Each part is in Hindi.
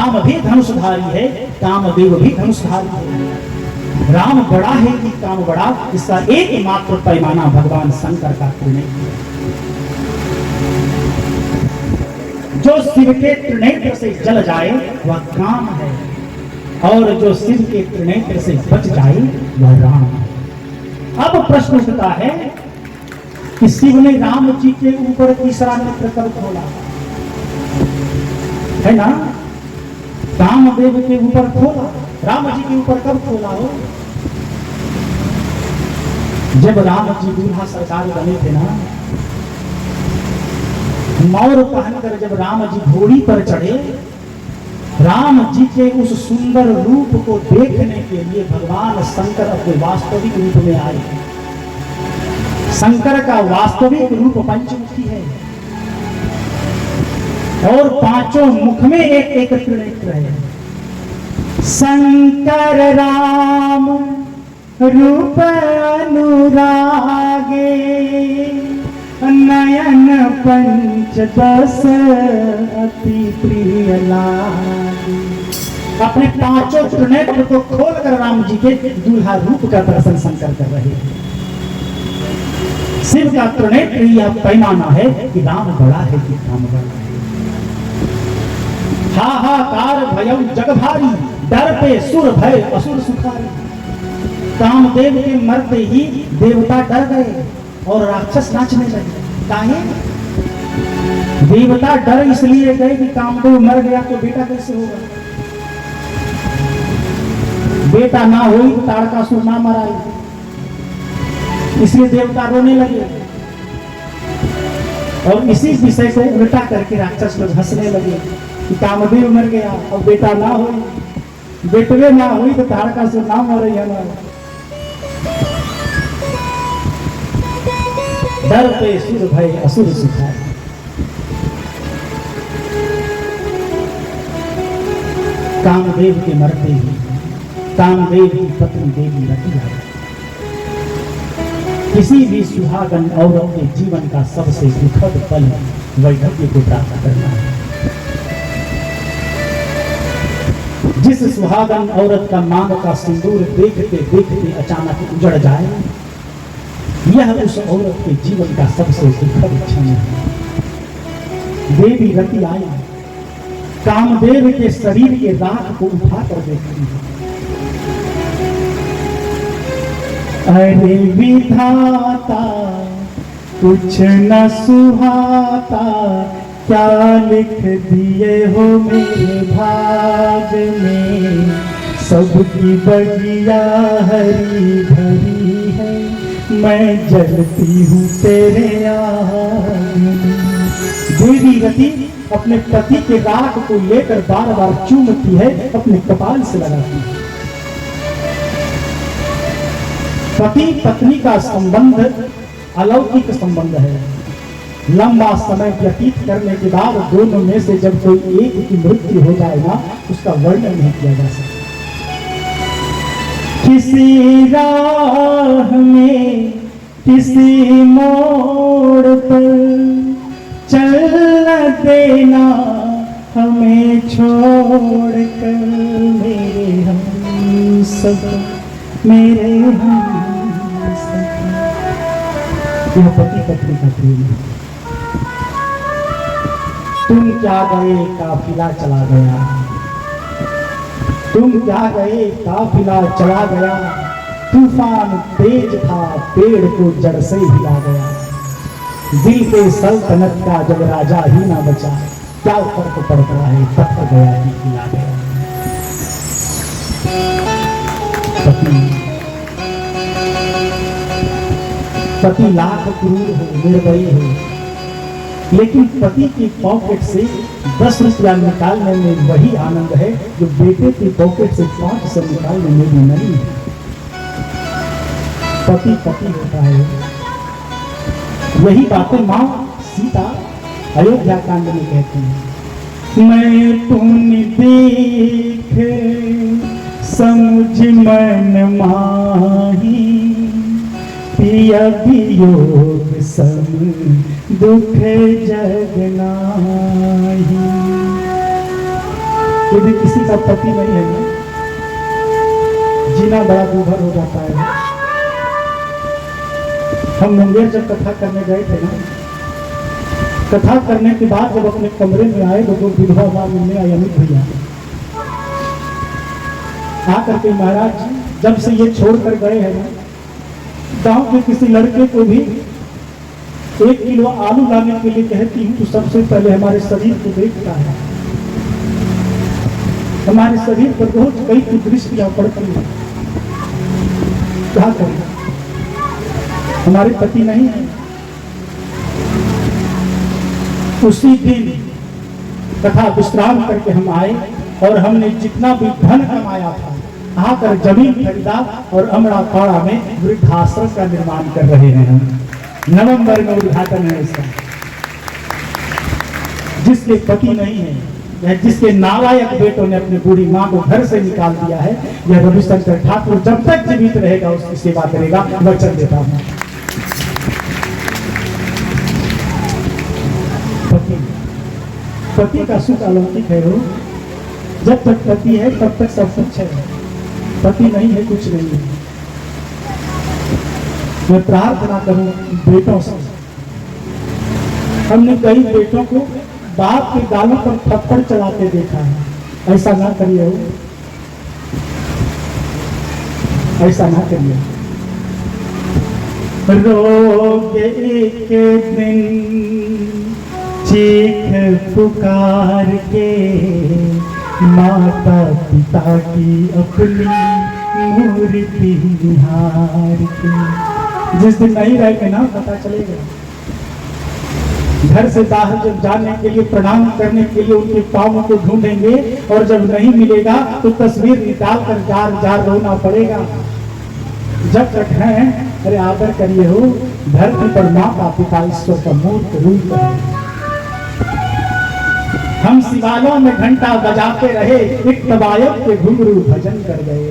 राम भी धनुषधारी है, कामदेव भी धनुषधारी है। राम बड़ा है कि काम बड़ा, इसका एकमात्र पैमाना भगवान शंकर का त्रिनेत्र है। जो शिव के त्रिनेत्र से जल जाए वह काम है, और जो शिव के त्रिनेत्र से बच जाए वह राम है। अब प्रश्न उठता है कि शिव ने राम जी के ऊपर तीसरा नेत्र कब खोला, है ना? कामदेव के ऊपर खोला, राम जी के ऊपर कब खोला हो? जब राम जी दूल्हा सरकार बने थे ना, मौर पहनकर जब राम जी घोड़ी पर चढ़े, राम जी के उस सुंदर रूप को देखने के लिए भगवान शंकर अपने वास्तविक रूप में आए। शंकर का वास्तविक रूप पंचमुखी है और पांचों मुख में एक एक त्रिनेत्र है। शंकर राम रूप अनुरागे, नयन पंचदश अति प्रिय लागे। अपने पांचों त्रिनेत्र को खोलकर राम जी के दूल्हा रूप का दर्शन शंकर कर रहे हैं। शिव का त्रिनेत्र यह पैमाना है कि राम बड़ा है कि काम बड़ा है। हाहाकार भयं जग भारी, डर पे सुर भय असुर सुखारी। कामदेव के मरते ही देवता डर गए और राक्षस नाचने लगे। काहे? देवता डर इसलिए गए कि कामदेव मर गया तो बेटा कैसे होगा, बेटा ना हुई तो ताड़कासुर ना मराई, इसलिए देवता रोने लगे। और इसी विषय को उल्टा करके राक्षस लोग हंसने लगे कि कामदेव मर गया और बेटा ना हुई, बेटवे ना हुई तो ताड़कासुर ना मरे हमारा। डर पे सुर भय असुर सुखारी। कामदेव के मरते ही कामदेव की पत्नी देवी रतिया किसी भी सुहागन औरत के जीवन का सबसे दुखद पल वैधव्य को प्राप्त करना है। जिस सुहागन औरत का मांग का सिंदूर देखते देखते अचानक उजड़ जाए, यह उस औरत के जीवन का सबसे दुखद क्षण है। देवी रति आई, कामदेव के शरीर के राख को उठा कर देखती है। अरे विधाता कुछ न सुहाता, क्या लिख दिए हो मेरे भाग में। सबकी बगिया हरी भरी है, मैं जलती हूँ तेरे आग में। देवी रति अपने पति के राख को लेकर बार बार चूमती है, अपने कपाल से लगाती है। पति पत्नी का संबंध अलौकिक संबंध है। लंबा समय व्यतीत करने के बाद दोनों में से जब कोई एक की मृत्यु हो जाए ना, उसका वर्णन नहीं किया जा सकता। किसी राह में किसी मोड़ पर चल देना हमें छोड़ कर, मेरे हम सब मेरे हम सब। यह पति पत्नी का प्रेम है। तुम क्या गए काफिला चला गया, तुम क्या गए काफिला चला गया। तूफान तेज था पेड़ को जड़ से हिला गया। दिल के सल्तनत का जब राजा ही ना बचा, क्या फर्क पड़ता है पत्थर गया ही हिला गया। पति लाख क्रूर हो, निर्दयी हो, लेकिन पति की पॉकेट से 10 रुपया निकालने में वही आनंद है जो बेटे की पॉकेट से 500 निकालने में भी नहीं है। पति पति होता है। यही बातें मां सीता अयोध्या कांड में कहती हैं। मैं पुण्य देख समझ मन माही, पिया वियोग सम दुख जग नाही। यदि किसी का पति नहीं है ना, जीना बड़ा दूभर हो जाता है। हम मुंगेर जब कथा करने गए थे ना, कथा करने के बाद जब अपने कमरे में आए तो विधवा मां मिलने आई अमित भैया आकर के, महाराज जी जब से ये छोड़कर गए हैं ना, गांव के किसी लड़के को भी 1 किलो आलू लाने के लिए कहती हूँ तो सबसे पहले हमारे शरीर को देखता है। हमारे शरीर पर रोज कई कुदृष्टियां पड़ती हैं, क्या करें, हमारे पति नहीं है। उसी दिन तथा विश्राम करके हम आए और हमने जितना भी धन कमाया था आकर जमीन खरीदा और अमरापाड़ा में वृद्धाश्रम का निर्माण कर रहे हैं। हम नवंबर में उद्घाटन है इसका। जिसके पति नहीं है या जिसके नालायक बेटों ने अपनी बूढ़ी मां को घर से निकाल दिया है, यह रविशंकर ठाकुर जब तक जीवित रहेगा उसकी सेवा करेगा, वचन देता हूं। पति का सुख अलौकिक है। हो जब तक पति है तब तक सब कुछ है, पति नहीं है कुछ नहीं है। मैं प्रार्थना करूं बेटों से, हमने कई बेटों को बाप के गालों पर थप्पड़ चलाते देखा है, ऐसा ना करिए हो, ऐसा ना करिए। रोगे एक दिन चीख पुकार के माता पिता की अपनी मूर्ति निहार के। जिस दिन नहीं रहेंगे ना पता चलेगा। घर से बाहर जब जाने के लिए, प्रणाम करने के लिए उनके पाँव को ढूंढेंगे और जब नहीं मिलेगा तो तस्वीर निकाल कर जार जार रोना पड़ेगा। जब तक है अरे आदर करिए हो, धरती पर माता पिता ईश्वर का मूर्त रूप है। हम शिवालयों में घंटा बजाते रहे, एक तबायत के घुंघरू भजन कर गए।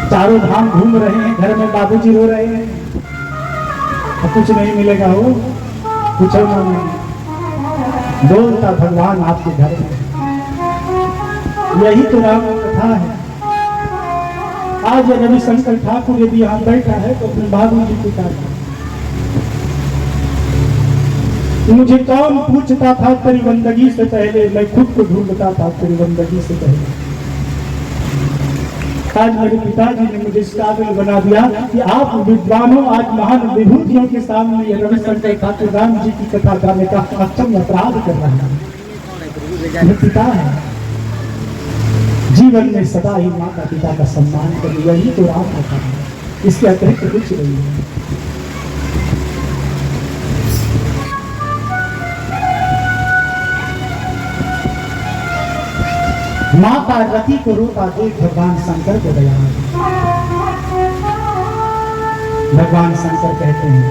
चारों धाम घूम रहे हैं, घर में बाबूजी रो रहे हैं, कुछ नहीं मिलेगा हो, कुछ नहीं बोलता भगवान आपके घर में। यही तो राम कथा है। आज रविशंकर ठाकुर यदि यहाँ बैठा है तो अपने बाबूजी के कारण। मुझे कौन पूछता था तेरी बंदगी से पहले, मैं खुद को ढूंढता था तेरी बंदगी से पहले। आज मेरे पिताजी ने मुझे इस काबिल बना दिया कि आप विद्वानों आज महान विभूतियों के सामने ये रविशंकर ठाकुर राम जी की कथा गाने का अक्षम अपराध कर रहा है। ये पिता है, जीवन में सदा ही माता पिता का सम्मान करिए, यही तो राम कथा है, इसके अतिरिक्त कुछ नहीं है। माता रति को रोता देख भगवान शंकर को दया। भगवान शंकर कहते हैं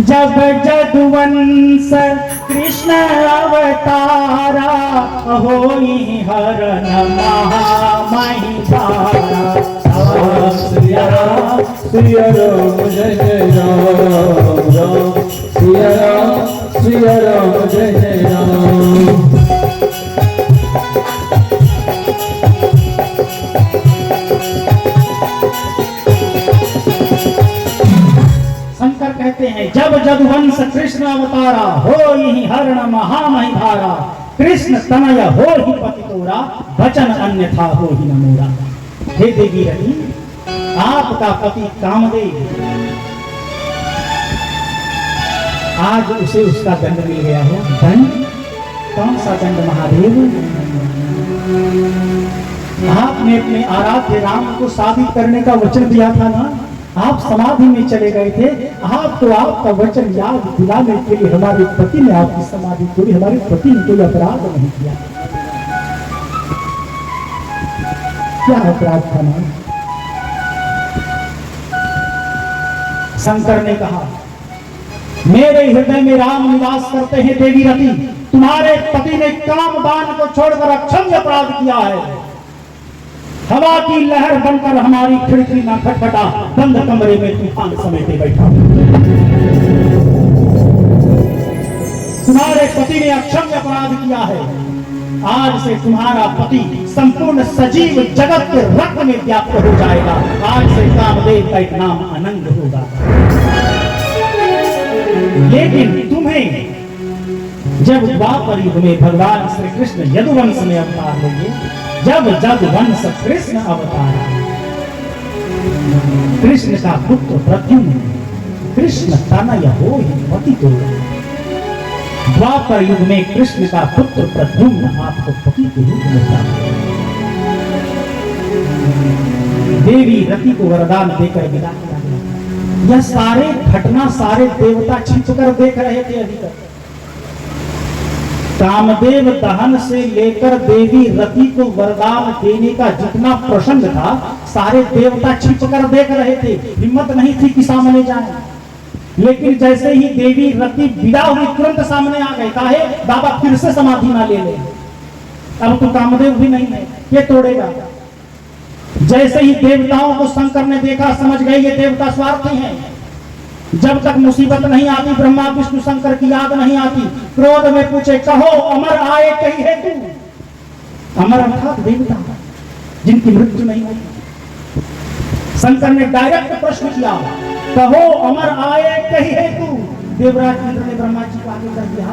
जब जदुवंश कृष्ण अवतारा, होई हरण महामहिपारा। श्री राम श्री राम जय जय राम राम, श्री राम जय जय राम। कहते हैं जब जदुवंश कृष्ण अवतारा, हो ही हरण महामहिधारा। कृष्ण तनय हो ही पति तोरा, वचन अन्यथा हो ही न मोरा। हे देवी रही, आपका पति कामदेव, आज उसे उसका दंड मिल गया है। दंड कौन सा दंड महादेव? आपने अपने आराध्य राम को शादी करने का वचन दिया था ना, आप समाधि में चले गए थे। आप तो आपका वचन याद दिलाने के लिए हमारे पति ने आपकी समाधि तोड़ी। हमारे पति ने कोई अपराध नहीं किया। क्या अपराध था ना? शंकर ने कहा मेरे हृदय में राम निवास करते हैं देवी रति, तुम्हारे पति ने कामदान को छोड़कर अक्षम्य अपराध किया है। हवा की लहर बनकर हमारी खिड़की ना खटखटा, बंद कमरे में तूफान समेटे बैठा। तुम्हारे पति ने अक्षम्य अपराध किया है। आज से तुम्हारा पति संपूर्ण सजीव जगत के रक्त में व्याप्त हो जाएगा। आज से कामदेव का एक नाम अनंग होगा। लेकिन तुम्हें जब द्वापर युग में भगवान श्री कृष्ण यदुवंश में अवतार लेंगे, जब यदुवंश कृष्ण अवतार, कृष्ण का पुत्र प्रद्युम्न, कृष्ण तनय हो ही पति तो। द्वापर युग में कृष्ण का पुत्र प्रद्युम्न आपको पति के रूप में प्राप्त, देवी रति को वरदान देकर विदा किया गया। यह सारे घटना सारे देवता छिपकर देख रहे थे। अभी तक कामदेव दहन से लेकर देवी रति को वरदान देने का जितना प्रसंग था, सारे देवता छिपकर देख रहे थे। हिम्मत नहीं थी कि सामने जाए। लेकिन जैसे ही देवी रति विदा हुई, तुरंत सामने आ गए। काहे? बाबा फिर से समाधि ना ले ले, अब तो कामदेव भी नहीं है, ये तोड़ेगा। जैसे ही देवताओं को शंकर ने देखा, समझ गए ये देवता स्वार्थी हैं। जब तक मुसीबत नहीं आती, ब्रह्मा विष्णु शंकर की याद नहीं आती, क्रोध में पूछे, कहो अमर आए कही है तू। अमर अर्थात देवता जिनकी मृत्यु नहीं होती। शंकर ने डायरेक्ट प्रश्न किया, कहो अमर आए कही है तू। देवराज इंद्र ने ब्रह्मा जी को आगे कर दिया,